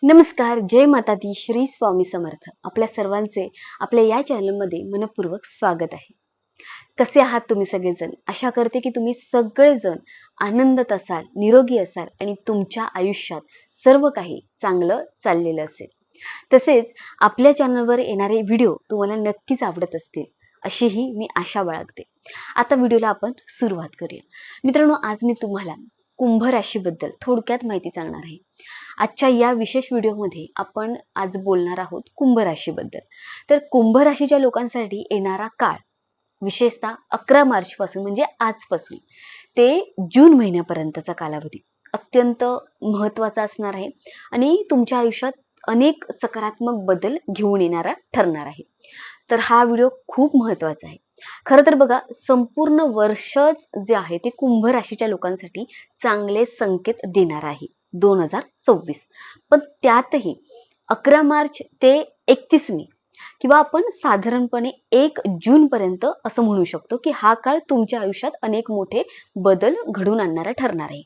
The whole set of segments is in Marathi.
नमस्कार, जय माता दी, श्री स्वामी समर्थ. आपल्या सर्वांचे आपल्या या चॅनलमध्ये मनपूर्वक स्वागत आहे. कसे आहात तुम्ही सगळेजण? आशा करते की तुम्ही सगळेजण आनंदात असाल, निरोगी असाल आणि तुमच्या आयुष्यात सर्व काही चांगलं चाललेलं असेल. तसेच आपल्या चॅनलवर येणारे व्हिडिओ तुम्हाला नक्कीच आवडत असतील अशीही मी आशा बाळगते. आता व्हिडिओला आपण सुरुवात करूया. मित्रांनो, आज मी तुम्हाला कुंभ राशीबद्दल थोडक्यात माहिती सांगणार आहे. आजच्या या विशेष व्हिडिओमध्ये आपण आज बोलणार आहोत कुंभ राशीबद्दल. तर कुंभ राशीच्या लोकांसाठी येणारा काळ विशेषतः 11 मार्च पासून म्हणजे आजपासून ते जून महिन्यापर्यंतचा कालावधी अत्यंत महत्त्वाचा असणार आहे आणि तुमच्या आयुष्यात अनेक सकारात्मक बदल घेऊन येणारा ठरणार आहे. तर हा व्हिडिओ खूप महत्त्वाचा आहे. खरं तर बघा, संपूर्ण वर्षच जे आहे ते कुंभ राशीच्या लोकांसाठी चांगले संकेत देणार आहे 2026. पण त्यातही 11 मार्च ते 31 मे किंवा आपण साधारणपणे 1 जून पर्यंत असं म्हणू शकतो की हा काळ तुमच्या आयुष्यात अनेक मोठे बदल घडवून आणणारा ठरणार आहे.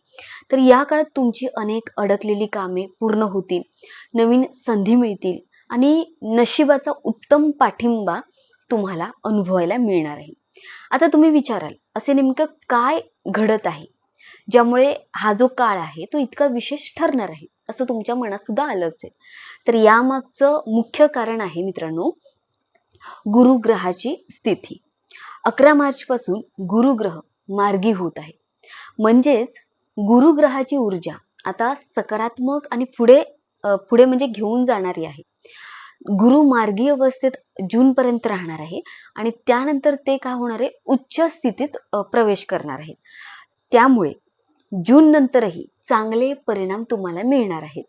तर या काळात तुमची अनेक अडकलेली कामे पूर्ण होतील, नवीन संधी मिळतील आणि नशिबाचा उत्तम पाठिंबा तुम्हाला अनुभवायला मिळणार आहे. आता तुम्ही विचाराल, असे नेमकं काय घडत आहे ज्यामुळे हा जो काळ आहे तो इतका विशेष ठरणार आहे, असं तुमच्या मनात सुद्धा आलं असेल. तर यामागचं मुख्य कारण आहे मित्रांनो, गुरुग्रहाची स्थिती. 11 मार्च पासून गुरुग्रह मार्गी होत आहे. म्हणजेच गुरुग्रहाची ऊर्जा आता सकारात्मक आणि पुढे म्हणजे घेऊन जाणारी आहे. गुरु मार्गी अवस्थेत जून पर्यंत राहणार आहे आणि त्यानंतर ते काय होणार आहे, उच्च स्थितीत प्रवेश करणार आहे. त्यामुळे जून नंतरही चांगले परिणाम तुम्हाला मिळणार आहेत.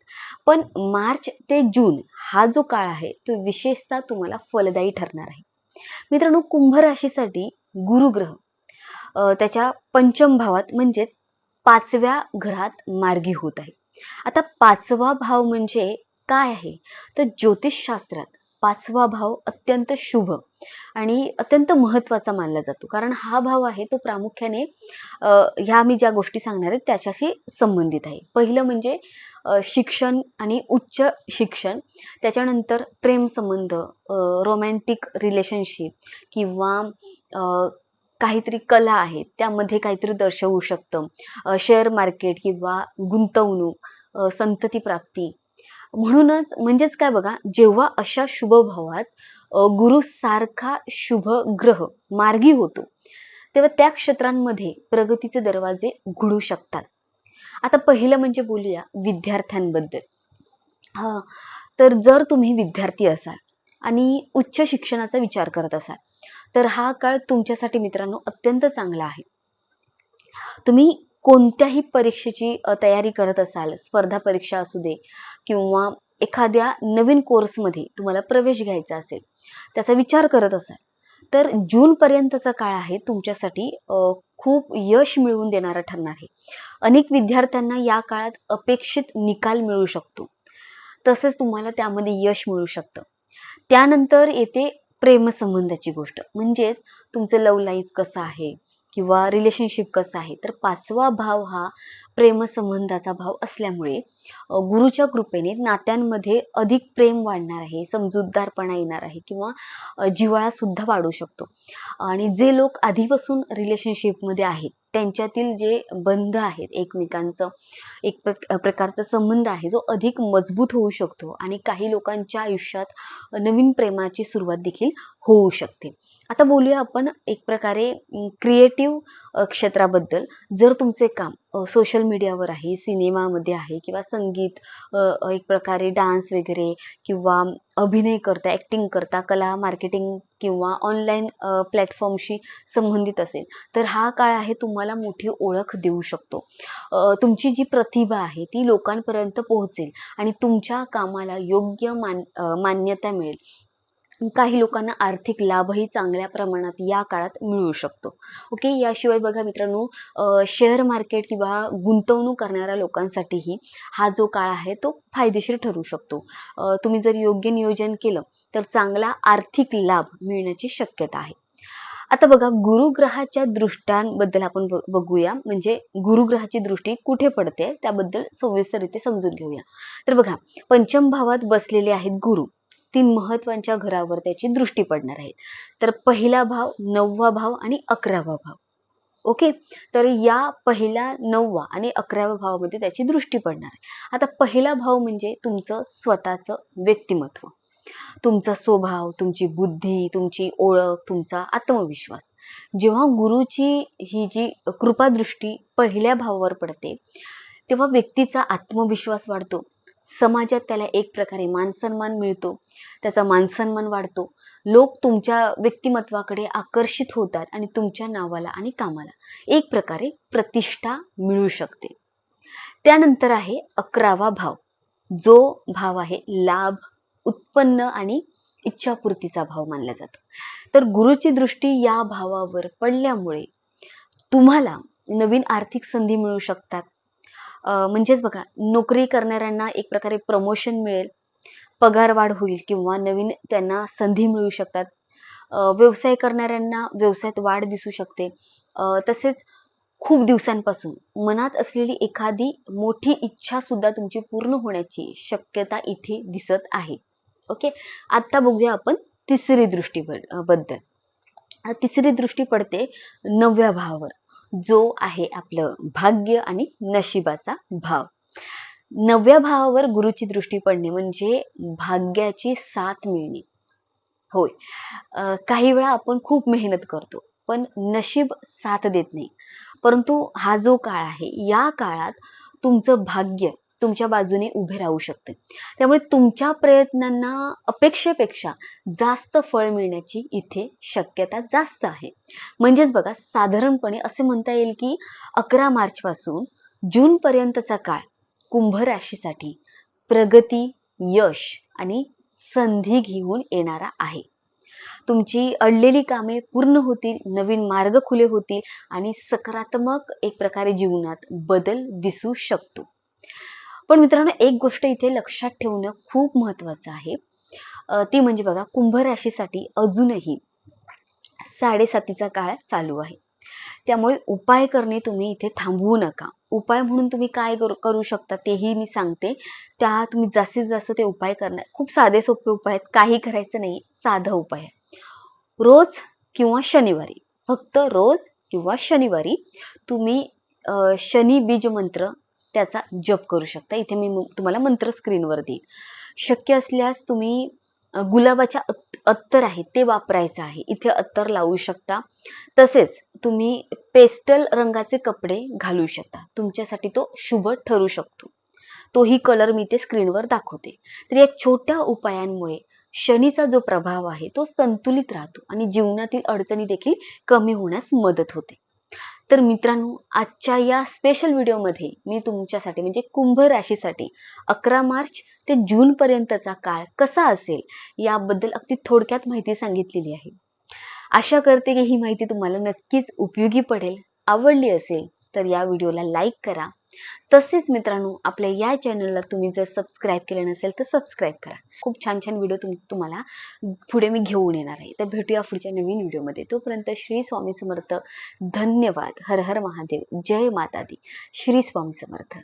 पण मार्च ते जून हा जो काळ आहे तो विशेषतः तुम्हाला फलदायी ठरणार आहे. मित्रांनो, कुंभ राशीसाठी गुरुग्रह त्याच्या पंचम भावात म्हणजेच 5व्या घरात मार्गी होत आहे. आता 5वा भाव म्हणजे काय आहे, तर ज्योतिषशास्त्रात 5वा भाव अत्यंत शुभ आणि अत्यंत महत्त्वाचा मानला जातो. कारण हा भाव आहे तो प्रामुख्याने ह्या मी ज्या गोष्टी सांगणार आहेत त्याच्याशी संबंधित आहे. पहिलं म्हणजे शिक्षण आणि उच्च शिक्षण, त्याच्यानंतर प्रेम संबंध, रोमॅन्टिक रिलेशनशिप किंवा काहीतरी कला आहे त्यामध्ये काहीतरी दर्शवू शकतं, शेअर मार्केट किंवा गुंतवणूक, संतती प्राप्ती. म्हणूनच म्हणजेच काय बघा, जेव्हा अशा शुभ भावात गुरु सारखा शुभ ग्रह मार्गी होतो तेव्हा त्या क्षेत्रांमध्ये प्रगतीचे दरवाजे उघडू शकतात. आता पहिलं म्हणजे बोलूया विद्यार्थ्यांबद्दल. तर जर तुम्ही विद्यार्थी असाल आणि उच्च शिक्षणाचा विचार करत असाल तर हा काळ तुमच्यासाठी मित्रांनो अत्यंत चांगला आहे. तुम्ही कोणत्याही परीक्षेची तयारी करत असाल, स्पर्धा परीक्षा असू दे किंवा एखाद्या नवीन कोर्समध्ये तुम्हाला प्रवेश घ्यायचा असेल, त्याचा विचार करत असाल, तर जून पर्यंतचा काळ आहे तुमच्यासाठी खूप यश मिळवून देणारा ठरणार आहे. अनेक विद्यार्थ्यांना या काळात अपेक्षित निकाल मिळू शकतो, तसेच तुम्हाला त्यामध्ये यश मिळू शकतं. त्यानंतर येते प्रेमसंबंधाची गोष्ट, म्हणजेच तुमचं लव्ह लाईफ कसं आहे किंवा रिलेशनशिप कसं आहे. तर 5वा भाव हा प्रेमसंबंधाचा भाव असल्यामुळे गुरुच्या कृपेने नात्यांमध्ये अधिक प्रेम वाढणार आहे, समजूतदारपणा येणार आहे किंवा जिव्हाळा सुद्धा वाढू शकतो. आणि जे लोक आधीपासून रिलेशनशिपमध्ये आहेत त्यांच्यातील जे बंध आहेत एकमेकांचं, एक प्रकारचा संबंध आहे जो अधिक मजबूत होऊ शकतो आणि काही लोकांच्या आयुष्यात नवीन प्रेमाची सुरुवात देखील होऊ शकते. आता बोलूया आपण एक प्रकारे क्रिएटिव्ह क्षेत्राबद्दल. जर तुमचे काम सोशल मीडियावर आहे, सिनेमामध्ये आहे किंवा संगीत, एक प्रकारे डान्स वगैरे किंवा अभिनय करता, ॲक्टिंग करता, कला, मार्केटिंग किंवा ऑनलाईन प्लॅटफॉर्मशी संबंधित असेल तर हा काळ आहे तुम्हाला मोठी ओळख देऊ शकतो. तुमची जी प्रतिभा आहे ती लोकांपर्यंत पोहोचेल आणि तुमच्या कामाला योग्य मान्यता मिळेल. काही लोकांना आर्थिक लाभही चांगल्या प्रमाणात या काळात मिळू शकतो. ओके. याशिवाय बघा मित्रांनो, शेअर मार्केट किंवा गुंतवणूक करणाऱ्या लोकांसाठीही हा जो काळ आहे तो फायदेशीर ठरू शकतो. तुम्ही जर योग्य नियोजन केलं तर चांगला आर्थिक लाभ मिळण्याची शक्यता आहे. आता बघा, गुरुग्रहाच्या दृष्टांबद्दल आपण बघूया. म्हणजे गुरुग्रहाची दृष्टी कुठे पडते त्याबद्दल सविस्तर इथे समजून घेऊया. तर बघा, पंचम भावात बसलेले आहेत गुरु. 3 महत्वाच्या घरावर त्याची दृष्टी पडणार आहे. तर पहिला भाव, 9वा भाव आणि 11वा भाव. ओके. तर या पहिल्या, 9वा आणि 11व्या भावामध्ये त्याची दृष्टी पडणार आहे. आता पहिला भाव म्हणजे तुमचं स्वतःचं व्यक्तिमत्व, तुमचा स्वभाव, तुमची बुद्धी, तुमची ओळख, तुमचा आत्मविश्वास. जेव्हा गुरुची ही जी कृपादृष्टी पहिल्या भावावर पडते, तेव्हा व्यक्तीचा आत्मविश्वास वाढतो. समाजात त्याला एक प्रकारे मानसन्मान मिळतो, त्याचा मानसन्मान वाढतो. लोक तुमच्या व्यक्तिमत्वाकडे आकर्षित होतात आणि तुमच्या नावाला आणि कामाला एक प्रकारे प्रतिष्ठा मिळू शकते. त्यानंतर आहे 11वा भाव, जो भाव आहे लाभ, उत्पन्न आणि इच्छापूर्तीचा भाव मानला जातो. तर गुरुची दृष्टी या भावावर पडल्यामुळे तुम्हाला नवीन आर्थिक संधी मिळू शकतात. म्हणजेच बघा, नोकरी करणाऱ्यांना एक प्रकारे प्रमोशन मिळेल, पगारवाढ होईल किंवा नवीन त्यांना संधी मिळू शकतात. व्यवसाय करणाऱ्यांना व्यवसायात वाढ दिसू शकते. तसेच खूप दिवसांपासून मनात असलेली एखादी मोठी इच्छा सुद्धा तुमची पूर्ण होण्याची शक्यता इथे दिसत आहे. ओके. आता बघूया आपण तिसरी दृष्टी बद्दल. तिसरी दृष्टी पडते 9व्या भावावर, जो आहे आपलं भाग्य आणि नशिबाचा भाव. 9व्या भावावर गुरुची दृष्टी पडणे म्हणजे भाग्याची साथ मिळणे. होय. काही वेळा आपण खूप मेहनत करतो, पण नशीब साथ देत नाही. परंतु हा जो काळ आहे, या काळात तुमचं भाग्य तुमच्या बाजूने उभे राहू शकते. त्यामुळे तुमच्या प्रयत्नांना अपेक्षेपेक्षा जास्त फळ मिळण्याची इथे शक्यता जास्त आहे. म्हणजेच बघा, साधारणपणे असे म्हणता येईल की 11 मार्च पासून जून पर्यंतचा काळ कुंभ राशीसाठी प्रगती, यश आणि संधी घेऊन येणारा आहे. तुमची अडलेली कामे पूर्ण होतील, नवीन मार्ग खुले होतील आणि सकारात्मक एक प्रकारे जीवनात बदल दिसू शकतो. पण मित्रांनो, एक गोष्ट इथे लक्षात ठेवणं खूप महत्वाचं आहे. ती म्हणजे बघा, कुंभ राशीसाठी अजूनही 7.5चा काळ चालू आहे. त्यामुळे उपाय करणे तुम्ही इथे थांबवू नका. उपाय म्हणून तुम्ही काय करू शकता तेही मी सांगते. त्या तुम्ही जास्तीत जास्त ते उपाय करणार. खूप साधे सोपे उपाय आहेत. काही करायचं नाही, साधा उपाय आहे. रोज किंवा शनिवारी, फक्त रोज किंवा शनिवारी तुम्ही शनी बीज मंत्र त्याचा जप करू शकता. इथे मी तुम्हाला मंत्र स्क्रीनवर देईन. शक्य असल्यास तुम्ही गुलाबाच्या अत्तर आहे ते वापरायचं आहे. इथे अत्तर लावू शकता. तसेच तुम्ही पेस्टल रंगाचे कपडे घालू शकता. तुमच्यासाठी तो शुभ ठरू शकतो. तोही कलर मी ते स्क्रीनवर दाखवते. तर या छोट्या उपायांमुळे शनीचा जो प्रभाव आहे तो संतुलित राहतो आणि जीवनातील अडचणी देखील कमी होण्यास मदत होते. तर मित्रांनो, आजच्या या स्पेशल व्हिडिओमध्ये मी तुमच्यासाठी म्हणजे कुंभ राशीसाठी 11 मार्च ते जून पर्यंतचा काळ कसा असेल याबद्दल अगदी थोडक्यात माहिती सांगितलेली आहे. आशा करते की ही माहिती तुम्हाला नक्कीच उपयोगी पडेल. आवडली असेल तर या व्हिडिओला लाईक करा. तसेच मित्रांनो, आपल्या या चॅनलला तुम्ही जर सबस्क्राईब केलं नसेल तर सबस्क्राईब करा. खूप छान छान व्हिडिओ तुम्हाला पुढे मी घेऊन येणार आहे. तर भेटूया पुढच्या नवीन व्हिडिओमध्ये. तोपर्यंत श्री स्वामी समर्थ. धन्यवाद. हर हर महादेव. जय माता दी. श्री स्वामी समर्थ.